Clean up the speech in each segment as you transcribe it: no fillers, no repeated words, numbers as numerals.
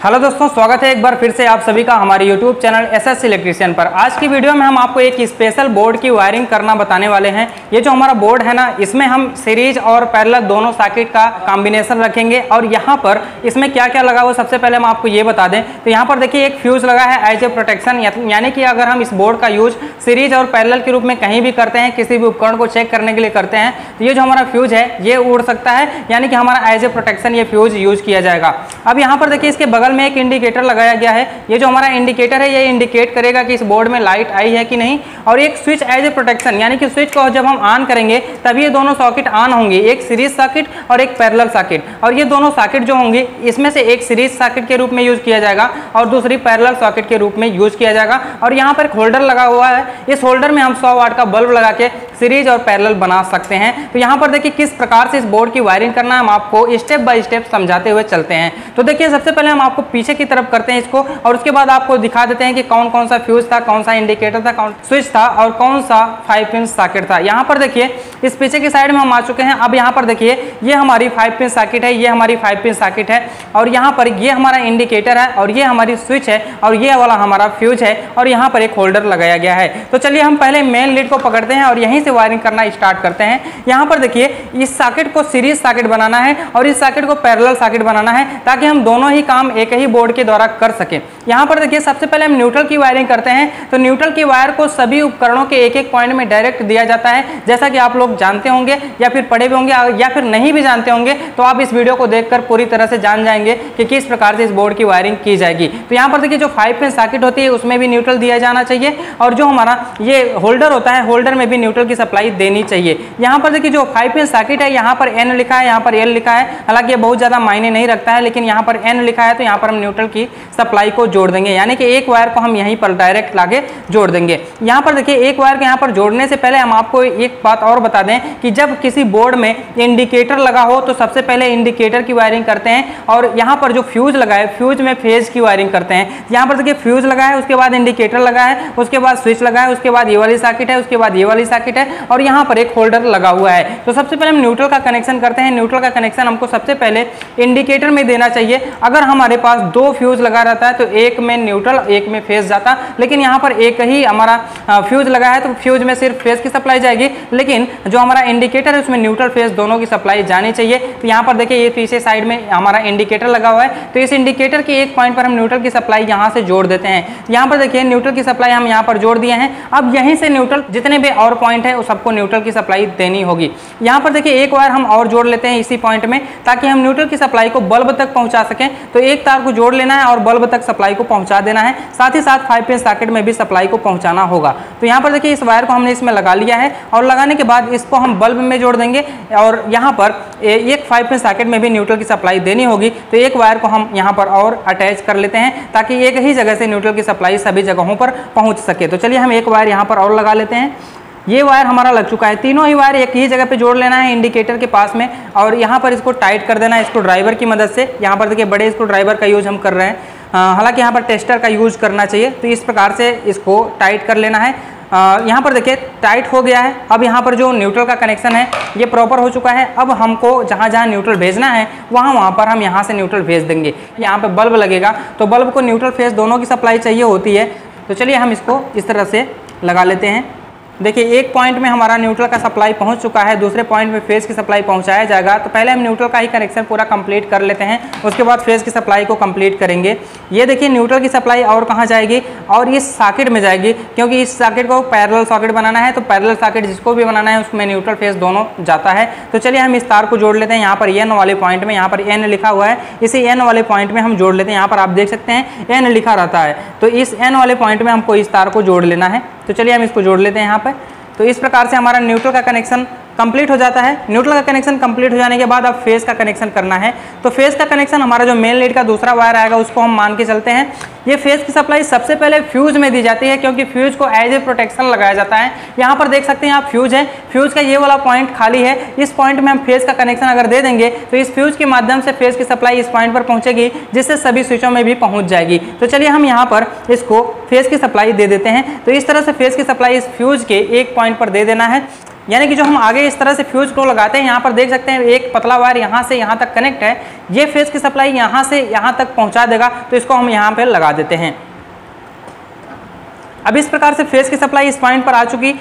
Hello दोस्तों, स्वागत है एक बार फिर से आप सभी का हमारे YouTube चैनल एसएस इलेक्ट्रिशियन पर। आज की वीडियो में हम आपको एक स्पेशल बोर्ड की वायरिंग करना बताने वाले हैं। ये जो हमारा बोर्ड है ना, इसमें हम सीरीज और पैरेलल दोनों सर्किट का कॉम्बिनेशन रखेंगे। और यहाँ पर इसमें क्या क्या लगा हुआ सबसे पहले हम आपको ये बता दें। तो यहाँ पर देखिए एक फ्यूज लगा है एज ए प्रोटेक्शन, यानी कि अगर हम इस बोर्ड का यूज सीरीज और पैरेलल के रूप में कहीं भी करते हैं, किसी भी उपकरण को चेक करने के लिए करते हैं, तो ये जो हमारा फ्यूज है ये उड़ सकता है, यानी कि हमारा एज ए प्रोटेक्शन ये फ्यूज यूज किया जाएगा। अब यहाँ पर देखिए इसके बगल में एक इंडिकेटर लगाया गया है। ये जो हमारा इंडिकेटर है ये इंडिकेट करेगा कि इस बोर्ड में लाइट आई है कि नहीं। और एक स्विच एज ए प्रोटेक्शन, यानी कि स्विच को जब हम ऑन करेंगे तब ये दोनों सॉकेट ऑन होंगे, एक सीरीज सर्किट और एक पैरेलल सर्किट। और ये दोनों सर्किट जो होंगे इसमें से एक सीरीज सर्किट के रूप में यूज किया जाएगा और दूसरी पैरेलल सर्किट के रूप में यूज किया जाएगा। और यहाँ पर एक होल्डर लगा हुआ है, इस होल्डर में हम 100 वाट का बल्ब लगा के सीरीज और पैरेलल बना सकते हैं। तो यहाँ पर देखिए किस प्रकार से इस बोर्ड की वायरिंग करना है हम आपको स्टेप बाय स्टेप समझाते हुए चलते हैं। तो देखिए सबसे पहले हम आपको पीछे की तरफ करते हैं इसको, और उसके बाद आपको दिखा देते हैं कि कौन कौन सा फ्यूज था, कौन सा इंडिकेटर था, कौन स्विच था और कौन सा 5 पिन सर्किट था। यहाँ पर देखिए इस पीछे की साइड में हम आ चुके हैं। अब यहाँ पर देखिए ये हमारी 5 पिन सर्किट है, ये हमारी 5 पिन सर्किट है, और यहाँ पर ये हमारा इंडिकेटर है, और ये हमारी स्विच है, और ये वाला हमारा फ्यूज है, और यहाँ पर एक होल्डर लगाया गया है। तो चलिए हम पहले मेन लीड को पकड़ते हैं और यहीं से वायरिंग करना स्टार्ट करते हैं। यहाँ पर देखिए इस सर्किट को सीरीज सर्किट बनाना है और इस सर्किट को पैरेलल सर्किट बनाना है, ताकि हम दोनों ही काम एक ही बोर्ड के द्वारा कर सके। यहाँ पर देखिए सबसे पहले हम न्यूट्रल की वायरिंग करते हैं। तो न्यूट्रल की वायर को सभी उपकरणों के एक एक पॉइंट में डायरेक्ट दिया जाता है, जैसा कि आप लोग जानते होंगे या फिर पढ़े भी होंगे, या फिर नहीं भी जानते होंगे तो आप इस वीडियो को देखकर पूरी तरह से जान जाएंगे कि किस प्रकार से इस बोर्ड की वायरिंग की जाएगी। तो यहाँ पर देखिए जो 5 पिन सर्किट होती है उसमें भी न्यूट्रल दिया जाना चाहिए, और जो हमारा ये होल्डर होता है होल्डर में भी न्यूट्रल की सप्लाई देनी चाहिए। यहाँ पर देखिए जो 5 पिन सर्किट है यहाँ पर N लिखा है, यहाँ पर L लिखा है, हालांकि ये बहुत ज्यादा मायने नहीं रखता है, लेकिन यहाँ पर N लिखा है तो यहाँ पर हम न्यूट्रल की सप्लाई को जोड़ देंगे, यानी कि एक वायर को हम यहीं पर डायरेक्ट लाके जोड़ देंगे। यहाँ पर देखिए एक वायर को यहाँ पर जोड़ने से पहले हम आपको एक बात और बता दें कि जब किसी बोर्ड में इंडिकेटर लगा हो तो सबसे पहले इंडिकेटर की वायरिंग करते हैं, और यहाँ पर जो फ्यूज लगा है फ्यूज में फेज की वायरिंग करते हैं। यहाँ पर देखिए फ्यूज लगा है, उसके बाद इंडिकेटर लगा है, उसके बाद स्विच लगा है, उसके बाद ये वाली सर्किट है, उसके बाद ये वाली सर्किट है, और यहाँ पर एक होल्डर लगा हुआ है। तो सबसे पहले हम न्यूट्रल का कनेक्शन करते हैं। न्यूट्रल का कनेक्शन हमको सबसे पहले इंडिकेटर में देना चाहिए। अगर हमारे पास 2 फ्यूज लगा रहता है तो एक में न्यूट्रल एक में फेज जाता, लेकिन यहाँ पर एक ही हमारा फ्यूज लगा है तो फ्यूज में सिर्फ फेज की सप्लाई जाएगी, लेकिन जो हमारा इंडिकेटर है उसमें न्यूट्रल फेज दोनों की सप्लाई जानी चाहिए। तो यहाँ पर देखिए ये पीछे साइड में हमारा इंडिकेटर लगा हुआ है, तो इस इंडिकेटर के एक पॉइंट पर हम न्यूट्रल की सप्लाई यहाँ से जोड़ देते हैं। यहाँ पर देखिए न्यूट्रल की सप्लाई हम यहाँ पर जोड़ दिए हैं। अब यहीं से न्यूट्रल जितने भी और पॉइंट है उस सबको न्यूट्रल की सप्लाई देनी होगी। यहाँ पर देखिए एक वायर हम और जोड़ लेते हैं इसी पॉइंट में, ताकि हम न्यूट्रल की सप्लाई को बल्ब तक पहुंचा सकें। तो एक तार को जोड़ लेना है और बल्ब तक सप्लाई को पहुंचा देना है, साथ ही साथ 5 पिन सर्किट में भी सप्लाई को पहुंचाना होगा। तो यहाँ पर देखिए इस वायर को हमने इसमें लगा लिया है, और लगाने के बाद इसको हम बल्ब में जोड़ देंगे, और यहाँ पर एक 5 पिन सर्किट में भी न्यूट्रल की सप्लाई देनी होगी। तो एक वायर को हम यहाँ पर और अटैच कर लेते हैं, ताकि एक ही जगह से न्यूट्रल की सप्लाई सभी जगहों पर पहुँच सके। तो चलिए हम एक वायर यहाँ पर और लगा लेते हैं। ये वायर हमारा लग चुका है। तीनों ही वायर एक ही जगह पे जोड़ लेना है इंडिकेटर के पास में, और यहाँ पर इसको टाइट कर देना है स्क्रू ड्राइवर की मदद से। यहाँ पर देखिए बड़े स्क्रू ड्राइवर का यूज हम कर रहे हैं, हालांकि यहाँ पर टेस्टर का यूज करना चाहिए। तो इस प्रकार से इसको टाइट कर लेना है। यहाँ पर देखिए टाइट हो गया है। अब यहाँ पर जो न्यूट्रल का कनेक्शन है ये प्रॉपर हो चुका है। अब हमको जहाँ जहाँ न्यूट्रल भेजना है वहाँ पर हम यहाँ से न्यूट्रल भेज देंगे। यहाँ पे बल्ब लगेगा तो बल्ब को न्यूट्रल फेज दोनों की सप्लाई चाहिए होती है। तो चलिए हम इसको इस तरह से लगा लेते हैं। देखिए एक पॉइंट में हमारा न्यूट्रल का सप्लाई पहुंच चुका है, दूसरे पॉइंट में फेज की सप्लाई पहुंचाया जाएगा। तो पहले हम न्यूट्रल का ही कनेक्शन पूरा कंप्लीट कर लेते हैं, उसके बाद फेज की सप्लाई को कंप्लीट करेंगे। ये देखिए न्यूट्रल की सप्लाई और कहाँ जाएगी, और इस सर्किट में जाएगी, क्योंकि इस सर्किट को पैरेलल सर्किट बनाना है। तो पैरेलल सर्किट जिसको भी बनाना है उसमें न्यूट्रल फेज दोनों जाता है। तो चलिए हम इस तार को जोड़ लेते हैं। यहाँ पर N वाले पॉइंट में, यहाँ पर N लिखा हुआ है, इसी N वाले पॉइंट में हम जोड़ लेते हैं। यहाँ पर आप देख सकते हैं N लिखा रहता है, तो इस N वाले पॉइंट में हमको इस तार को जोड़ लेना है। तो चलिए हम इसको जोड़ लेते हैं यहाँ पर। तो इस प्रकार से हमारा न्यूट्रल का कनेक्शन कंप्लीट हो जाता है। न्यूट्रल का कनेक्शन कंप्लीट हो जाने के बाद अब फेज का कनेक्शन करना है। तो फेज का कनेक्शन हमारा जो मेन लीड का दूसरा वायर आएगा उसको हम मान के चलते हैं। ये फेज की सप्लाई सबसे पहले फ्यूज में दी जाती है, क्योंकि फ्यूज को एज ए प्रोटेक्शन लगाया जाता है। यहाँ पर देख सकते हैं आप फ्यूज है, फ्यूज का ये वाला पॉइंट खाली है। इस पॉइंट में हम फेज का कनेक्शन अगर दे देंगे तो इस फ्यूज के माध्यम से फेज की सप्लाई इस पॉइंट पर पहुंचेगी, जिससे सभी स्विचों में भी पहुंच जाएगी। तो चलिए हम यहाँ पर इसको फेज की सप्लाई दे देते हैं। तो इस तरह से फेज की सप्लाई इस फ्यूज के एक पॉइंट पर दे देना है। यानी कि जो हम आगे इस तरह से फ्यूज को लगाते हैं, यहाँ पर देख सकते हैं एक पतला वायर यहाँ से यहाँ तक कनेक्ट है, ये फेज की सप्लाई यहाँ से यहाँ तक पहुँचा देगा, तो इसको हम यहाँ पे लगा देते हैं। अब इस प्रकार से फेज की सप्लाई इस पॉइंट पर आ चुकी,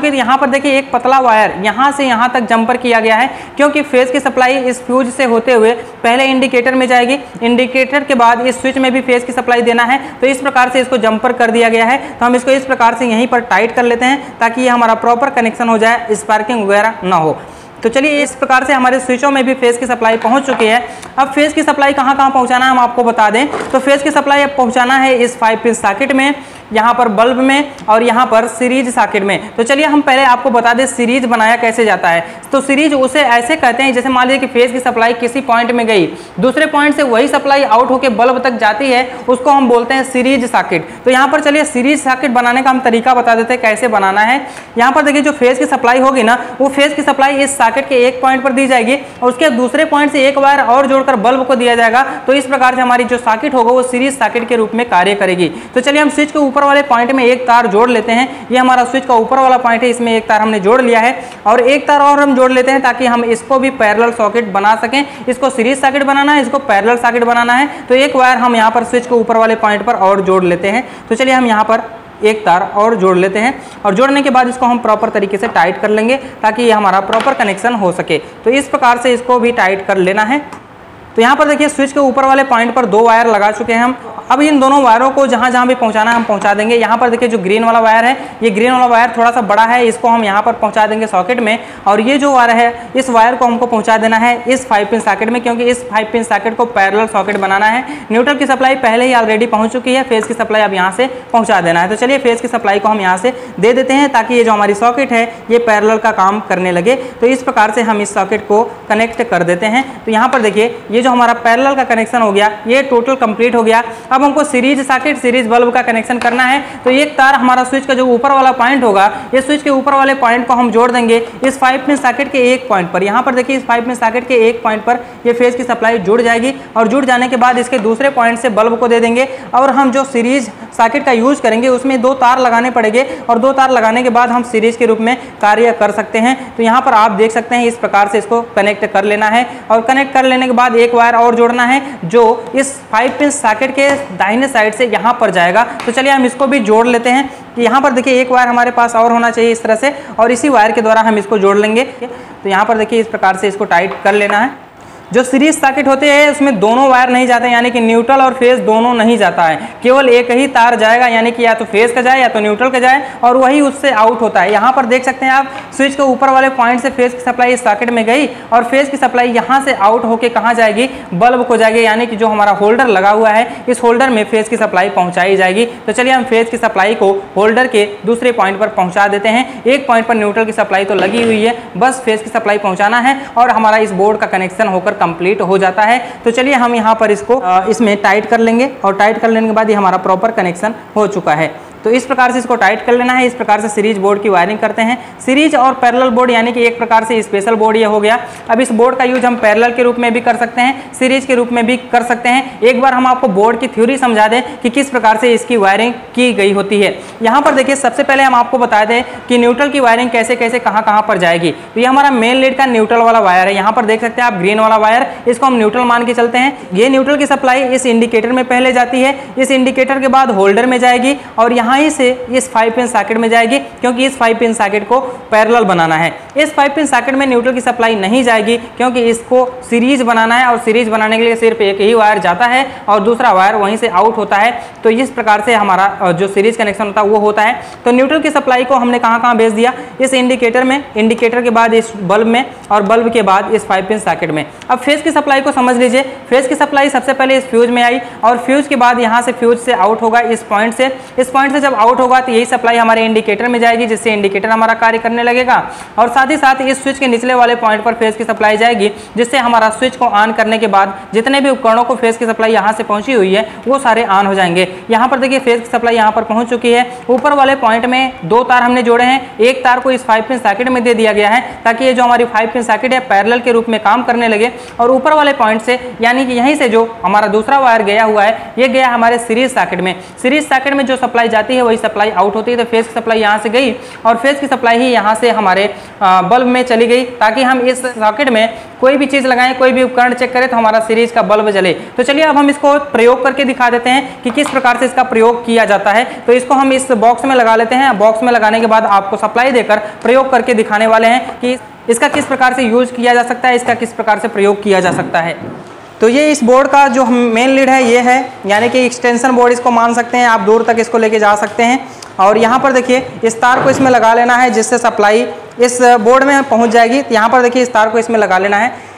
तो यहाँ पर देखिए एक पतला वायर यहाँ से यहाँ तक जंपर किया गया है, क्योंकि फेज की सप्लाई इस फ्यूज से होते हुए पहले इंडिकेटर में जाएगी, इंडिकेटर के बाद इस स्विच में भी फेज की सप्लाई देना है, तो इस प्रकार से इसको जंपर कर दिया गया है। तो हम इसको इस प्रकार से यहीं पर टाइट कर लेते हैं ताकि ये हमारा प्रॉपर कनेक्शन हो जाए, स्पार्किंग वगैरह ना हो। तो चलिए इस प्रकार से हमारे स्विचों में भी फेज की सप्लाई पहुंच चुकी है। अब फेज की सप्लाई कहां कहां पहुंचाना है हम आपको बता दें। तो फेज की सप्लाई अब पहुंचाना है इस 5 पिन सॉकेट में, यहाँ पर बल्ब में और यहाँ पर सीरीज सॉकेट में। तो चलिए हम पहले आपको बता दें सीरीज बनाया कैसे जाता है। तो सीरीज उसे ऐसे कहते हैं, जैसे मान लीजिए कि फेज की सप्लाई किसी पॉइंट में गई, दूसरे पॉइंट से वही सप्लाई आउट होकर बल्ब तक जाती है, उसको हम बोलते हैं सीरीज सॉकेट। तो यहाँ पर चलिए सीरीज सॉकेट बनाने का हम तरीका बता देते हैं कैसे बनाना है। यहाँ पर देखिए जो फेज की सप्लाई होगी ना, वो फेज की सप्लाई इस सॉकेट के एक पॉइंट पर दी जाएगी और उसके दूसरे पॉइंट से एक वायर और जोड़कर बल्ब को दिया जाएगा। तो इस प्रकार से हमारी जो सॉकेट होगा वो सीरीज सॉकेट के रूप में कार्य करेगी। तो चलिए हम स्विच के ऊपर वाले पॉइंट में एक तार जोड़ लेते हैं। ये हमारा स्विच का ऊपर वाला पॉइंट है, इसमें एक तार हमने जोड़ लिया है और एक तार और हम जोड़ लेते हैं ताकि हम इसको भी पैरेलल सॉकेट बना सकें। इसको सीरीज सॉकेट बनाना है, इसको पैरेलल सॉकेट बनाना है। तो एक वायर हम यहाँ पर स्विच के ऊपर वाले पॉइंट पर और जोड़ लेते हैं। तो चलिए हम यहाँ पर एक तार और जोड़ लेते हैं और जोड़ने के बाद इसको हम प्रॉपर तरीके से टाइट कर लेंगे ताकि ये हमारा प्रॉपर कनेक्शन हो सके। तो इस प्रकार से इसको भी टाइट कर लेना है। तो यहाँ पर देखिए स्विच के ऊपर वाले पॉइंट पर 2 वायर लगा चुके हैं हम। अब इन दोनों वायरों को जहाँ जहाँ भी पहुँचाना है हम पहुँचा देंगे। यहाँ पर देखिए जो ग्रीन वाला वायर है, ये ग्रीन वाला वायर थोड़ा सा बड़ा है, इसको हम यहाँ पर पहुँचा देंगे सॉकेट में। और ये जो वायर है, इस वायर को हमको पहुँचा देना है इस 5 पिन सॉकेट में, क्योंकि इस 5 पिन सॉकेट को पैरेलल सॉकेट बनाना है। न्यूट्रल की सप्लाई पहले ही ऑलरेडी पहुँच चुकी है, फेज की सप्लाई अब यहाँ से पहुँचा देना है। तो चलिए फेज की सप्लाई को हम यहाँ से दे देते हैं ताकि ये जो हमारी सॉकेट है ये पैरेलल का काम करने लगे। तो इस प्रकार से हम इस सॉकेट को कनेक्ट कर देते हैं। तो यहाँ पर देखिए ये जो हमारा पैरेलल का कनेक्शन हो गया, ये टोटल कंप्लीट हो गया। अब हमको सीरीज सॉकेट, सीरीज बल्ब का कनेक्शन करना है। तो एक तार हमारा स्विच का जो ऊपर वाला पॉइंट होगा, ये स्विच के ऊपर वाले पॉइंट को हम जोड़ देंगे इस 5 पिन सॉकेट के एक पॉइंट पर। यहाँ पर देखिए इस 5 पिन सॉकेट के एक पॉइंट पर ये फेज की सप्लाई जुड़ जाएगी और जुड़ जाने के बाद इसके दूसरे पॉइंट से बल्ब को दे देंगे। और हम जो सीरीज सॉकेट का यूज करेंगे उसमें 2 तार लगाने पड़ेंगे और 2 तार लगाने के बाद हम सीरीज के रूप में कार्य कर सकते हैं। तो यहाँ पर आप देख सकते हैं इस प्रकार से इसको कनेक्ट कर लेना है और कनेक्ट कर लेने के बाद एक वायर और जोड़ना है जो इस 5 पिन सॉकेट के दाहिने साइड से यहाँ पर जाएगा। तो चलिए हम इसको भी जोड़ लेते हैं। यहाँ पर देखिए एक वायर हमारे पास और होना चाहिए इस तरह से, और इसी वायर के द्वारा हम इसको जोड़ लेंगे। तो यहाँ पर देखिए इस प्रकार से इसको टाइट कर लेना है। जो सीरीज सॉकेट होते हैं उसमें दोनों वायर नहीं जाते, यानी कि न्यूट्रल और फेज दोनों नहीं जाता है, केवल एक ही तार जाएगा, यानी कि या तो फेज का जाए या तो न्यूट्रल का जाए, और वही उससे आउट होता है। यहाँ पर देख सकते हैं आप स्विच के ऊपर वाले पॉइंट से फेज की सप्लाई इस सॉकेट में गई और फेज की सप्लाई यहाँ से आउट होकर कहाँ जाएगी, बल्ब को जाएगी, यानी कि जो हमारा होल्डर लगा हुआ है इस होल्डर में फेज की सप्लाई पहुँचाई जाएगी। तो चलिए हम फेज की सप्लाई को होल्डर के दूसरे पॉइंट पर पहुँचा देते हैं। एक पॉइंट पर न्यूट्रल की सप्लाई तो लगी हुई है, बस फेज की सप्लाई पहुँचाना है और हमारा इस बोर्ड का कनेक्शन होकर कंप्लीट हो जाता है। तो चलिए हम यहाँ पर इसको इसमें टाइट कर लेंगे और टाइट कर लेने के बाद ये हमारा प्रॉपर कनेक्शन हो चुका है। तो इस प्रकार से इसको टाइट कर लेना है। इस प्रकार से सीरीज बोर्ड की वायरिंग करते हैं। सीरीज और पैरेलल बोर्ड यानी कि एक प्रकार से स्पेशल बोर्ड ये हो गया। अब इस बोर्ड का यूज हम पैरेलल के रूप में भी कर सकते हैं, सीरीज के रूप में भी कर सकते हैं। एक बार हम आपको बोर्ड की थ्योरी समझा दें कि किस प्रकार से इसकी वायरिंग की गई होती है। यहाँ पर देखिए सबसे पहले हम आपको बता दें कि न्यूट्रल की वायरिंग कैसे कैसे कहाँ पर जाएगी। तो ये हमारा मेन लीड का न्यूट्रल वाला वायर है। यहाँ पर देख सकते हैं आप ग्रीन वाला वायर, इसको हम न्यूट्रल मान के चलते हैं। ये न्यूट्रल की सप्लाई इस इंडिकेटर में पहले जाती है, इस इंडिकेटर के बाद होल्डर में जाएगी और यहाँ ही से इस 5 पिन सॉकेट में जाएगी, क्योंकि इस 5 पिन सॉकेट को पैरेलल बनाना है। इस 5 पिन सॉकेट में न्यूट्रल की सप्लाई नहीं जाएगी क्योंकि इसको सीरीज बनाना है और सीरीज बनाने के लिए सिर्फ एक ही वायर जाता है और दूसरा वायर वहीं से आउट होता है। तो इस प्रकार से हमारा जो सीरीज कनेक्शन होता है वो होता है। तो न्यूट्रल की सप्लाई को हमने कहाँ भेज दिया, इस इंडिकेटर में, इंडिकेटर के बाद इस बल्ब में और बल्ब के बाद इस 5 पिन सॉकेट में। अब फेज की सप्लाई को समझ लीजिए। फेज की सप्लाई सबसे पहले इस फ्यूज में आई और फ्यूज के बाद यहाँ से फ्यूज से आउट होगा इस पॉइंट से। इस पॉइंट से जब आउट होगा तो यही सप्लाई हमारे इंडिकेटर में जाएगी, जिससे इंडिकेटर हमारा कार्य करने लगेगा और साथ ही साथ इस स्विच के निचले वाले पॉइंट पर फेज की सप्लाई जाएगी, जिससे हमारा स्विच को ऑन करने के बाद जितने भी उपकरणों को फेज की सप्लाई यहाँ से पहुंची हुई है वो सारे ऑन हो जाएंगे। यहाँ पर देखिए फेज की सप्लाई यहाँ पर पहुंच चुकी है। ऊपर वाले पॉइंट में 2 तार हमने जोड़े हैं, एक तार को इस 5 पिन सॉकेट में दे दिया गया है ताकि ये जो हमारी 5 पिन सॉकेट है पैरेलल के रूप में काम करने लगे। और ऊपर वाले पॉइंट से यानी कि यहीं से जो हमारा दूसरा वायर गया हुआ है ये गया हमारे सीरीज सॉकेट में। सीरीज सॉकेट में जो सप्लाई जाती जाती है वही सप्लाई आउट होती है। तो फेज की सप्लाई यहाँ से गई और फेज की सप्लाई ही यहाँ से हमारे बल्ब में चली गई, ताकि हम इस सॉकेट में कोई भी चीज़ लगाएं, कोई भी उपकरण चेक करें तो हमारा सीरीज का बल्ब जले। तो चलिए अब हम इसको प्रयोग करके दिखा देते हैं कि किस प्रकार से इसका प्रयोग किया जाता है। तो इसको हम इस बॉक्स में लगा लेते हैं। बॉक्स में लगाने के बाद आपको सप्लाई देकर प्रयोग करके दिखाने वाले हैं कि इसका किस प्रकार से यूज किया जा सकता है, इसका किस प्रकार से प्रयोग किया जा सकता है। तो ये इस बोर्ड का जो मेन लीड है ये है, यानी कि एक्सटेंशन बोर्ड इसको मान सकते हैं, आप दूर तक इसको लेके जा सकते हैं। और यहाँ पर देखिए इस तार को इसमें लगा लेना है जिससे सप्लाई इस बोर्ड में पहुँच जाएगी। तो यहाँ पर देखिए इस तार को इसमें लगा लेना है,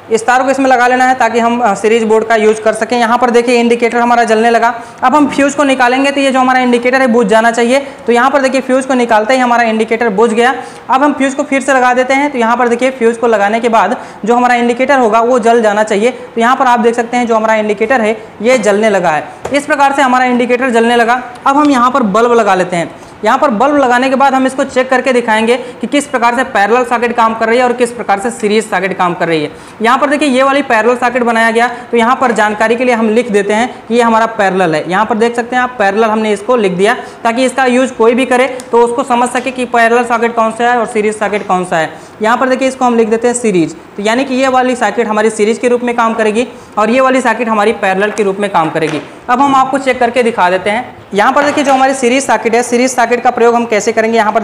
इस तार को इसमें लगा लेना है ताकि हम सीरीज बोर्ड का यूज कर सकें। यहाँ पर देखिए इंडिकेटर हमारा जलने लगा। अब हम फ्यूज को निकालेंगे तो ये जो हमारा इंडिकेटर है बुझ जाना चाहिए। तो यहाँ पर देखिए फ्यूज को निकालते ही हमारा इंडिकेटर बुझ गया। अब हम फ्यूज को फिर से लगा देते हैं। तो यहाँ पर देखिए फ्यूज को लगाने के बाद जो हमारा इंडिकेटर होगा वो जल जाना चाहिए। तो यहाँ पर आप देख सकते हैं जो हमारा इंडिकेटर है ये जलने लगा है। इस प्रकार से हमारा इंडिकेटर जलने लगा। अब हम यहाँ पर बल्ब लगा लेते हैं। यहाँ पर बल्ब लगाने के बाद हम इसको चेक करके दिखाएंगे कि किस प्रकार से पैरेलल सॉकेट काम कर रही है और किस प्रकार से सीरीज सॉकेट काम कर रही है। यहाँ पर देखिए ये वाली पैरेलल सॉकेट बनाया गया। तो यहाँ पर जानकारी के लिए हम लिख देते हैं कि ये हमारा पैरेलल है। यहाँ पर देख सकते हैं आप पैरेलल हमने इसको लिख दिया ताकि इसका यूज कोई भी करे तो उसको समझ सके कि पैरेलल सॉकेट कौन सा है और सीरीज सॉकेट कौन सा है। यहाँ पर देखिए इसको हम लिख देते हैं सीरीज। तो यानी कि ये वाली सॉकेट हमारी सीरीज के रूप में काम करेगी और ये वाली सॉकेट हमारी पैरेलल के रूप में काम करेगी। अब हम आपको चेक करके दिखा देते हैं। यहाँ पर देखिए जो हमारी सीरीज सॉकेट है, सीरीज सॉकेट का प्रयोग हम कैसे करेंगे। यहाँ पर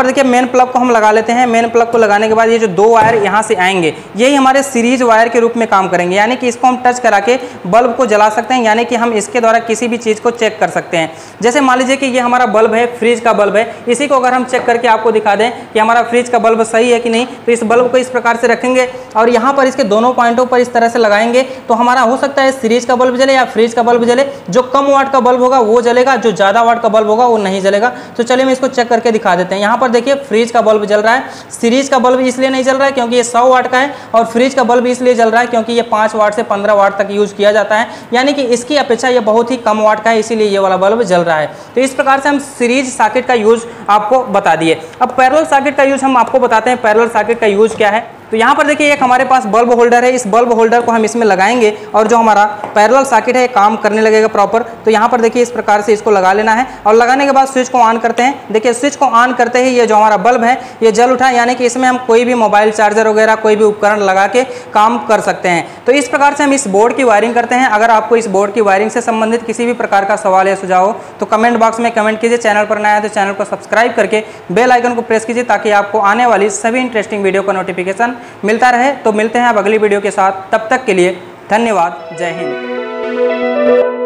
देखिए मेन प्लग को हम लगा लेते हैं। मेन प्लग को लगाने के बाद ये जो दो वायर यहाँ से आएंगे यही हमारे सीरीज वायर के रूप में काम करेंगे, यानी कि इसको हम टच करा के बल्ब को जला सकते हैं, यानी कि हम इसके द्वारा किसी भी चीज़ को चेक कर सकते हैं। जैसे मान लीजिए कि ये हमारा बल्ब है, फ्रिज का बल्ब है, इसी को अगर हम चेक करके आपको दिखा दें कि हमारा फ्रिज का बल्ब सही है कि नहीं, तो इस बल्ब को इस प्रकार से रखेंगे और यहाँ पर इसके दोनों पॉइंटों पर इस तरह से लगाएंगे तो हमारा हो सकता है सीरीज का बल्ब जले या फ्रिज का बल्ब जले। जो कम वाट का बल्ब होगा वो जलेगा, जो ज़्यादा वाट का बल्ब होगा वो नहीं जलेगा। तो चलिए हम इसको चेक करके दिखा देते हैं। यहाँ पर देखिए फ्रिज का बल्ब जल रहा है, सीरीज का बल्ब इसलिए नहीं जल रहा है क्योंकि ये 100 वाट का है और फ्रिज का बल्ब इसलिए जल रहा है क्योंकि ये 5 वाट से 15 वाट तक यूज किया जाता है, यानी कि इसकी अपेक्षा ये बहुत ही कम वाट का है, इसीलिए ये वाला बल्ब जल रहा है। तो इस प्रकार से हम सीरीज सॉकेट का यूज आपको बता दिए। अब पैरेलल सॉकेट का यूज हम आपको बताते हैं। पैरेलल सॉकेट का यूज क्या है। तो यहाँ पर देखिए एक हमारे पास बल्ब होल्डर है। इस बल्ब होल्डर को हम इसमें लगाएंगे और जो हमारा पैरेलल सॉकेट है काम करने लगेगा प्रॉपर। तो यहाँ पर देखिए इस प्रकार से इसको लगा लेना है और लगाने के बाद स्विच को ऑन करते हैं। देखिए स्विच को ऑन करते ही ये जो हमारा बल्ब है ये जल उठा, यानी कि इसमें हम कोई भी मोबाइल चार्जर वगैरह कोई भी उपकरण लगा के काम कर सकते हैं। तो इस प्रकार से हम इस बोर्ड की वायरिंग करते हैं। अगर आपको इस बोर्ड की वायरिंग से संबंधित किसी भी प्रकार का सवाल या सुझाव हो तो कमेंट बॉक्स में कमेंट कीजिए। चैनल पर नया है तो चैनल को सब्सक्राइब करके बेल आइकन को प्रेस कीजिए ताकि आपको आने वाली सभी इंटरेस्टिंग वीडियो का नोटिफिकेशन मिलता रहे। तो मिलते हैं अब अगली वीडियो के साथ, तब तक के लिए धन्यवाद। जय हिंद।